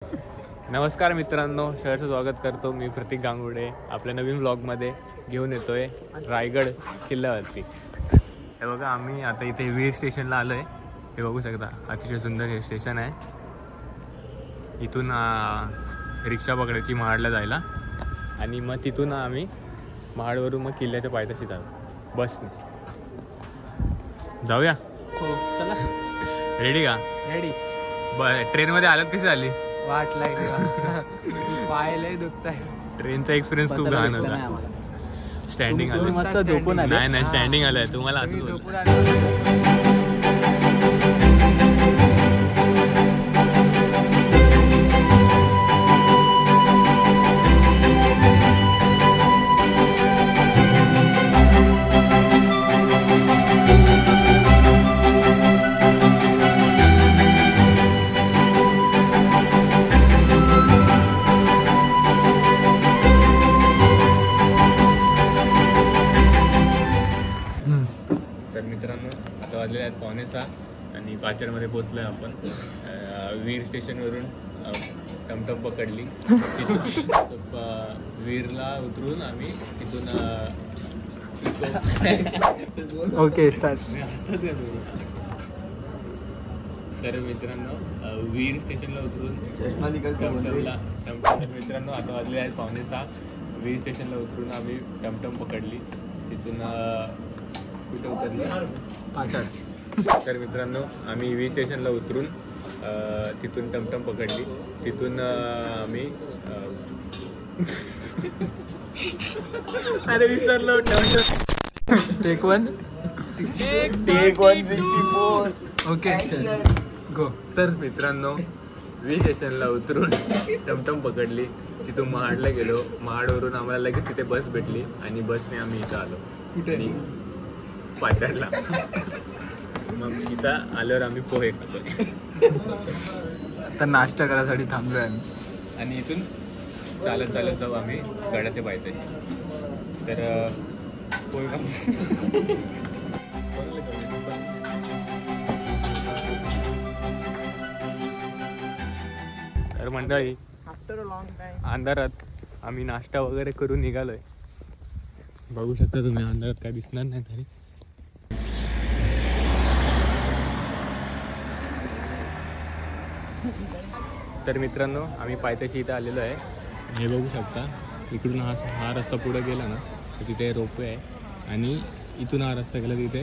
नमस्कार मित्रांनो, शहराचं स्वागत करतो मी प्रतीक गांगुडे आपल्या नवीन व्लॉगमध्ये घेऊन येतोय रायगड किल्ल्यावरती। हे बघा, आम्ही आता इथे वीर स्टेशनला आलो आहे। हे बघू शकता, अतिशय सुंदर हे स्टेशन आहे। इथून रिक्षा पकडायची महाडला जायला आणि मग तिथून आम्ही महाडवरून मग किल्ल्याच्या पायथ्याशी जाऊ बसने। जाऊया? हो चला। रेडी का? रेडी। ट्रेनमध्ये आलात कशी झाली? वाट लागली, पाय लय दुखताय। ट्रेनचा एक्सपिरियन्स खूप घाण होता। स्टँडिंग आलं मस्त झोपून आले? नाही स्टँडिंग आलंय तुम्हाला असं। तर मित्रांनो, आता वाजलेले आहेत 5:45 आणि पाचरमध्ये पोचलोय आपण। वीर स्टेशनवरून टमटम पकडली। वीरला उतरून आम्ही तिथून ओके स्टार्ट। तर मित्रांनो, वीर स्टेशनला उतरून टमटम मित्रांनो आता वाजले आहेत 5:45। वीर स्टेशनला उतरून आम्ही टमटम पकडली। तिथून कुठे उतरलं? पाचड। तर मित्रांनो, आम्ही वीर स्टेशनला उतरून तिथून टमटम पकडली। तिथून आम्ही अरे विसरलो टमटम। Take one. Take 164. Okay go. तर मित्रांनो, वीर स्टेशनला उतरून टमटम पकडली। तिथून महाडला गेलो। महाडवरून आम्हाला लगेच तिथे बस भेटली आणि बसने आम्ही इथं आलो। कुठे? पाचडला। मग इथं आल्यावर आम्ही पोहे खातोय। आता नाश्ता करायसाठी थांबलोय आम्ही आणि इथून चालत चालत जाऊ आम्ही गडाच्या पायथ्याशी। तर पोहे खातो। तर मंडळी, आफ्टर अ लॉंग टाइम अंधारात आम्ही नाश्ता वगैरे करून निघालोय। बघू शकता तुम्ही, अंधारात काय दिसणार नाही तरी। तर मित्रांनो, आम्ही पायथ्याशी इथं आलेलो आहे। हे बघू शकता, इकडून हा रस्ता पुढे गेला ना तर तिथे रोपवे आहे आणि इथून हा रस्ता गेला तिथे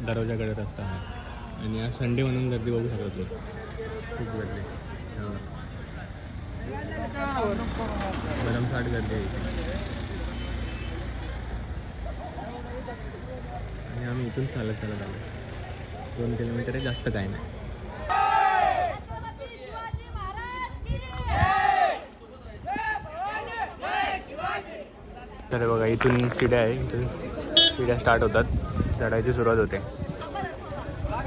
दरवाजाकडे रस्ता आहे। आणि आज संडे म्हणून गर्दी बघू शकता तुम्ही, खूप गर्दी। भरमसाठ गर्दी आहे इथे। आणि आम्ही इथून चालत चालत आलो। 2 किलोमीटर आहे, जास्त काय नाही। तर बघा, इथून शिड्या आहे। इथून शिड्या स्टार्ट होतात, चढायची सुरुवात होते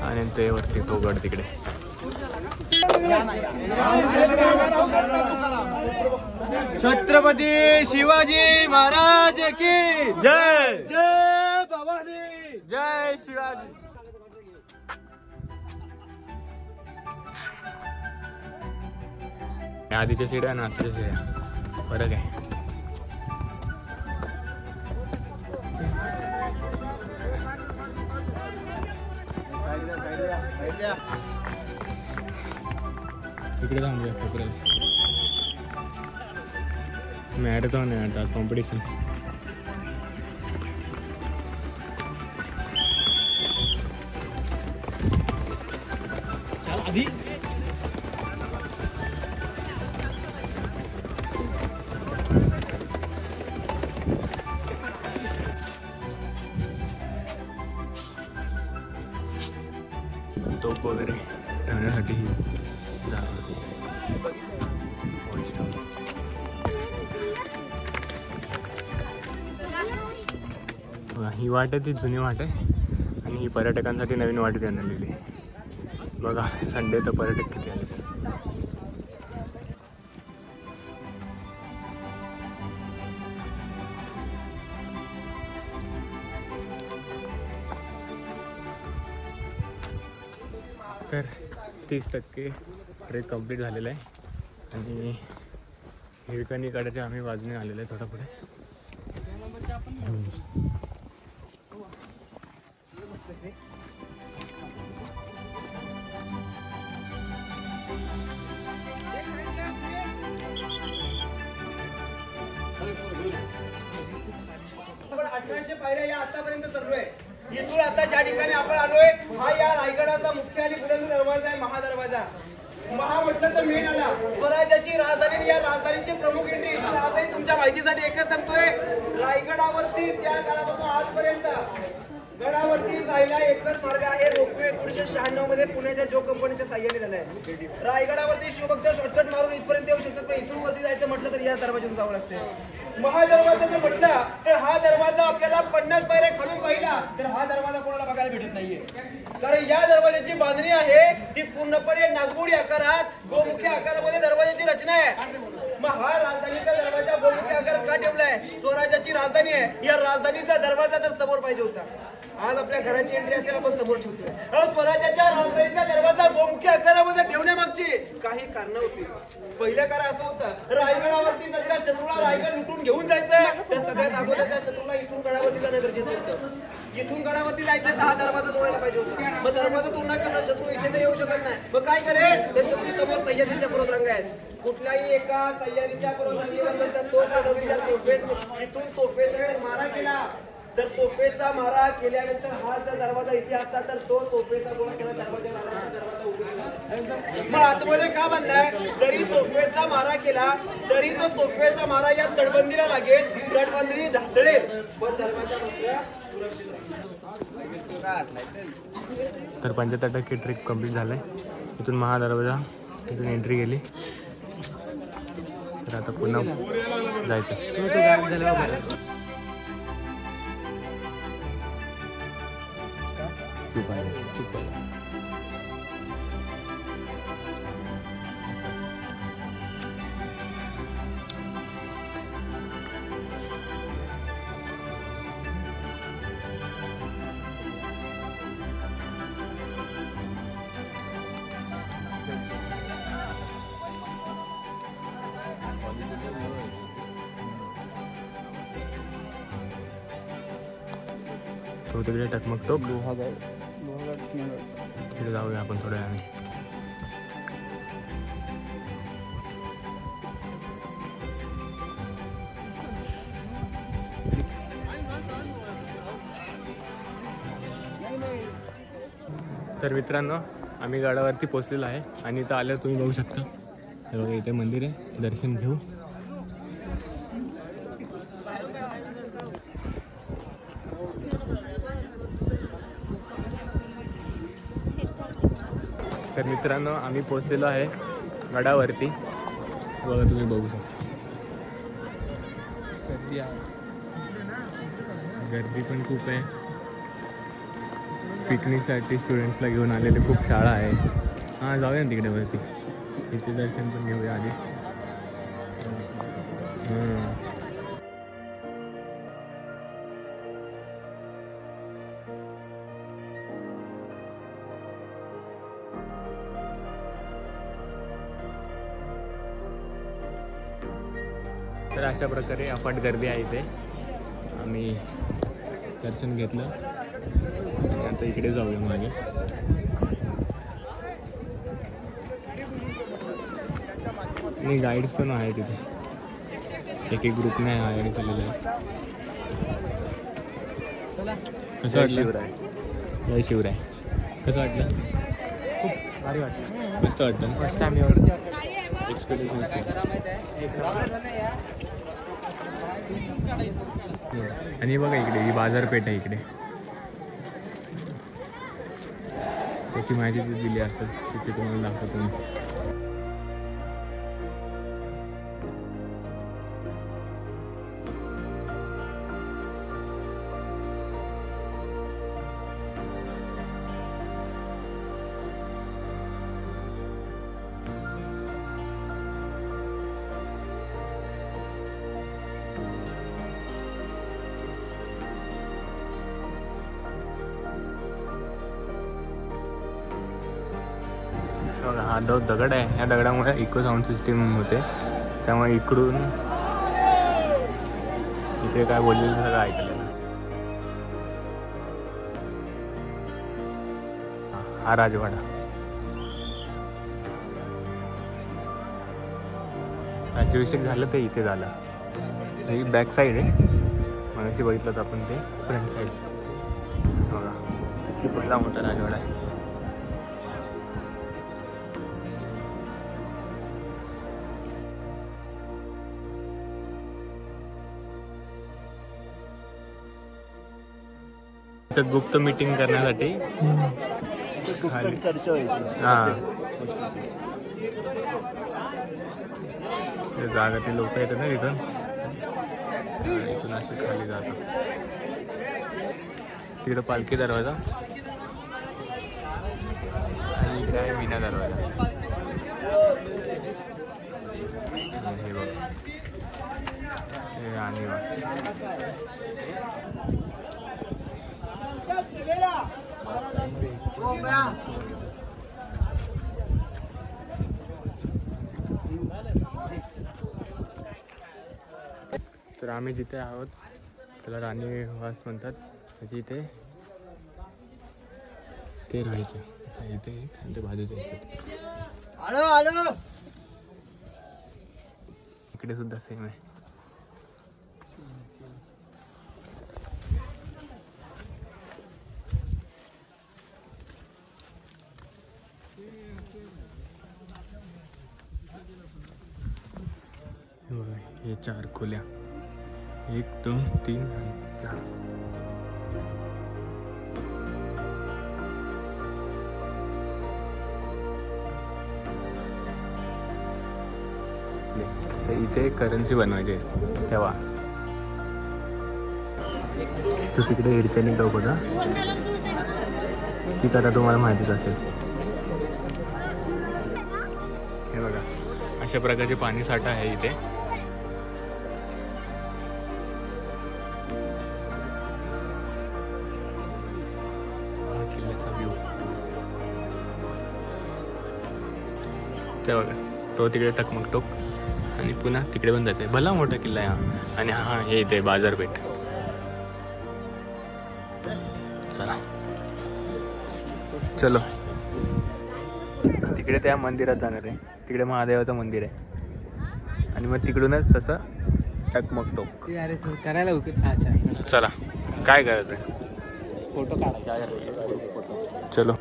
आणि ते वरती तो गड तिकडे। छत्रपती शिवाजी महाराज की जय। जय भवानी। जय शिवाजी। आधीच्या शिड्या आणि आताच्या शिड्या फरक आहे। इकडे थांबूया पकडायला। मॅरेथॉन आहे आता, कॉम्पिटिशन। आधी तोप वगैरे ठेवण्यासाठी ही जागा। ही वाट आहे ती जुनी वाट आहे आणि ही पर्यटकांसाठी नवीन वाट बनवलेली आहे। बघा, संडे तर पर्यटक किती आले। तर 30% ट्रेक कंप्लीट झालेला आहे आणि हिरकणीकडेच्या आम्ही बाजूने आलेलो आहे थोडं पुढे. आपण 1800 पायऱ्या या आतापर्यंत चढलोय. इथून आता ज्या ठिकाणी आपण आलोय हा या रायगडाचा मुख्य आणि बुलंद दरवाजा आहे, महादरवाजा. महा म्हटलं तर मेन आला. स्वराज्याची राजधानी, या राजधानीची प्रमुख एंट्री आजही तुमच्या माहितीसाठी एकच सांगतोय, रायगडावरती त्या काळापासून आजपर्यंत गडावरती जायला एकच मार्ग आहे. रोपवे 1996 मध्ये पुण्याच्या जो कंपनीच्या साह्याने झालाय. रायगडावरती शिवभक्त शॉर्टकट मारून इथपर्यंत येऊ शकतात, पण इथून वरती जायचं म्हटलं तर या दरवाजातून जावं लागतं. महादरवाजाचं म्हटलं तर हा दरवाजा आपल्याला 50 पायऱ्या खालून पाहिला तर हा दरवाजा कोणाला बघायला भेटत नाहीये. कारण या दरवाजाची बांधणी आहे ती पूर्णपणे नागमोडी आकारात, गोमुखी आकारामध्ये दरवाजाची रचना आहे. मग हा राजधानीचा दरवाजा गोमुखी आकारात का ठेवलाय? स्वराज्याची राजधानी आहे, या राजधानीचा दरवाजा तर समोर पाहिजे होता. आज आपल्या घराची एंट्री असेल आपण समोर ठेवतोय. स्वराज्याच्या राजधानीचा दरवाजा गोमुखी आकारामध्ये ठेवण्यामागची काही कारण होती. पहिलं कारण असं होतं, रायगडावरती जर का शत्रूला रायगड लुटून घेऊन जायचं तर सगळ्यात अगोदर त्या शत्रूला इथून गडावरती जाणं गरजेचं होतं. इथून गडावरती जायचं तर हा दरवाजा तोडायला पाहिजे होता. मग दरवाजा तोडणार कसा? शत्रू इथे तर येऊ शकत नाही. मग काय करेल? त्या शत्रू समोर सह्याद्रीच्या पर्वतरांगा आहेत. कुठल्याही एका सह्याद्रीच्या पर्वतरांगेवर जर तो इथून तोफेचा मारा केला तर तोफेचा मारा केल्यानंतर हा जर दरवाजा इथे असता तर तो तोफेचा गोळा केला दरवाजा उघडला. मग आतमध्ये का बांधलाय? जरी तोफेचा मारा केला तरी तो तोफेचा मारा या तटबंदीला लागेल, तटबंदी ढासळेल, पण दरवाजा मात्र सुरक्षित राहील. तर 75% ट्रिप कंप्लीट झालाय. इथून महादरवाजा इथून एंट्री गेली तर आता पुन्हा जायचं. तो तिकडे टकमकतो, तिकडे जाऊया आपण थोड्या वेळाने. तर मित्रांनो आम्ही गडावरती पोहोचलेलो आहे आणि इथं आल्यावर तुम्ही बघू शकता, हे बघा इथे मंदिर आहे, दर्शन घेऊ. तर मित्रांनो आम्ही पोहोचलेलो आहे गडावरती, बघा तुम्ही बघू शकता. गर्दी आहे, गर्दी पण खूप आहे. पिकनिकसाठी स्टुडंट्सला घेऊन आलेले खूप शाळा आहे. हां जाऊया ना तिकडे वरती, तिथे दर्शन पण घेऊया आधी. तर अशा प्रकारे अफाट गर्दी आहे इथे. आम्ही दर्शन घेतलं आणि आता इकडे जाऊया मागे. आणि गाईड्स पण आहे तिथे, एक ग्रुपने हायर केलेलं आहे. कसं वाटलं? जय शिवराय. कसं वाटलं? खूप भारी वाटलं, मस्त वाटतं. First time experience. आणि बघा इकडे ही बाजारपेठ आहे, इकडे त्याची माहिती दिली असतात, तिथे तुम्हाला दाखवतो मी. बघा हा दगड आहे. या दगडामुळे इको साऊंड सिस्टीम होते, त्यामुळे इकडून तिथे काय बोललेलं सगळं ऐकलेलं. हा राजवाडा. राज्याभिषेक झालं ते इथे झालं. ही बॅक साईड आहे, मगाशी बघितलं होतं आपण ते फ्रंट साईड. बघा किती पहिला मोठा राजवाडा आहे. गुप्त मीटिंग करण्यासाठी चर्चा व्हायची. हा जागातील लोक येतात ना तिथून, इथून असे खाली जातात. तिकडं पालखी दरवाजा आणि इकडे आहे मीना दरवाजा. हे बघा हे राणीबाग. तर आम्ही जिथे आहोत त्याला राणीवास म्हणतात. त्याची इथे ते राहायचे. इथे आणि ते बाजूचे इकडे सुद्धा सेम आहे. हे 4 खोल्या, 1 2 3 आणि 4. तर इथे करन्सी बनवायची तेव्हा. तो तिकडे हिरकणी टोक होता, ती आता तुम्हाला माहितीच असेल. हे बघा अशा प्रकारचे पाणी साठा आहे इथे. किल्ल्याचा व्ह्यू ते बघा. तो तिकडे टकमक टोक आणि पुन्हा तिकडे पण जायचं आहे. भला मोठा किल्ला आहे हा. आणि हा हे इथे बाजारपेठ. चला चलो तिकडे त्या मंदिरात जाणार आहे. तिकडे महादेवाचं मंदिर आहे आणि मग तिकडूनच तसं टकमक टोक करायला अच्छा. चला काय करायचं, फोटो काढा. चलो.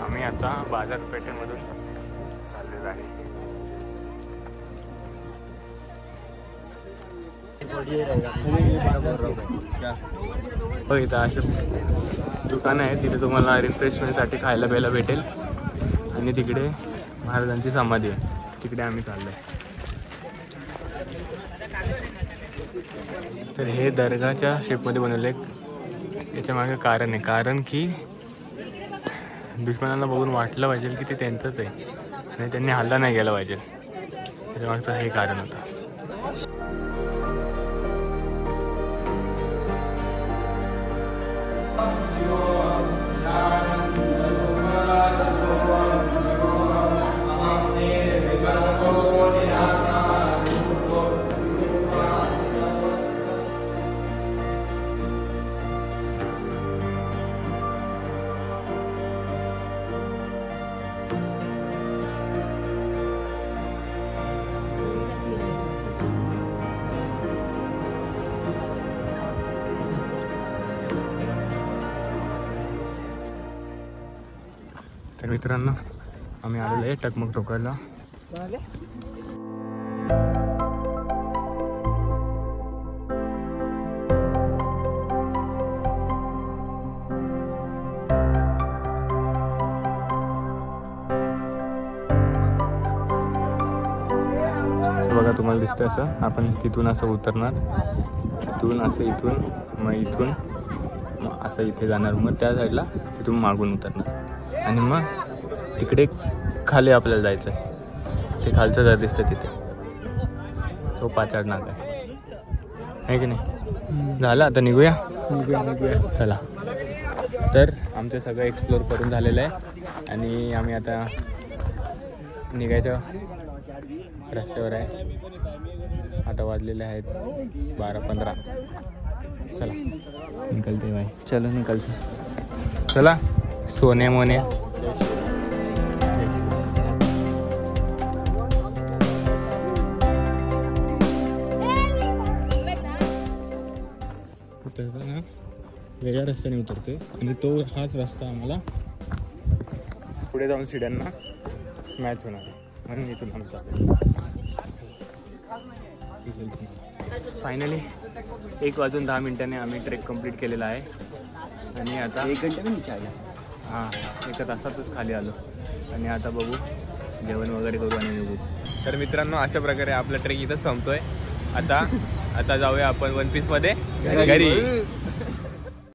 आम्ही आता बाजारपेठेमधून चाललेलो आहे. हो इथं असे दुकानं आहेत. तिथे तुम्हाला रिफ्रेशमेंटसाठी खायला प्यायला भेटेल. आणि तिकडे महाराजांची समाधी आहे, तिकडे आम्ही चाललोय. तर हे दर्गाच्या शेपमध्ये बनवले. याच्या मागे कारण आहे, कारण की दुश्मनाला बघून वाटलं पाहिजे की ते त्यांचंच आहे आणि त्यांनी हल्ला नाही केला पाहिजे. त्याच्यामागचं हे कारण होतं. तर मित्रांनो आम्ही आलेलो आहे टकमक टोकाला. बघा तुम्हाला दिसतंय असं आपण तिथून असं उतरणार, तिथून असं इथून, मग इथून मग असं इथे जाणार, मग त्या साईडला तिथून मागून उतरणार आणि मग तिकडे खाली आपल्याला जायचं आहे. ते खालचं घर दिसतं तिथे. तो पाचाड नाका आहे की नाही. झालं आता निघूया. चला. तर आमचं सगळं एक्सप्लोर करून झालेलं आहे आणि आम्ही आता निघायच्या रस्त्यावर आहे. आता वाजलेले आहेत 12:15. चला निकलते भाई. चलो निकलते. चला सोने मोने. उतरताना वेगळ्या रस्त्याने उतरते आणि तो हाच रस्ता आम्हाला पुढे जाऊन सीड्यांना मॅच होणार आहे म्हणून इथून आमचा फायनली 1:10 आम्ही ट्रेक कंप्लीट केलेला आहे आणि आता 1 घंटे पण विचारला. हां 1 तासातच खाली आलो आणि आता बघू जेवण वगैरे करू आणि निघू. तर मित्रांनो अशा प्रकारे आपला ट्रेक इथं संपतोय. आता जाऊया आपण वन पीसमध्ये घरी.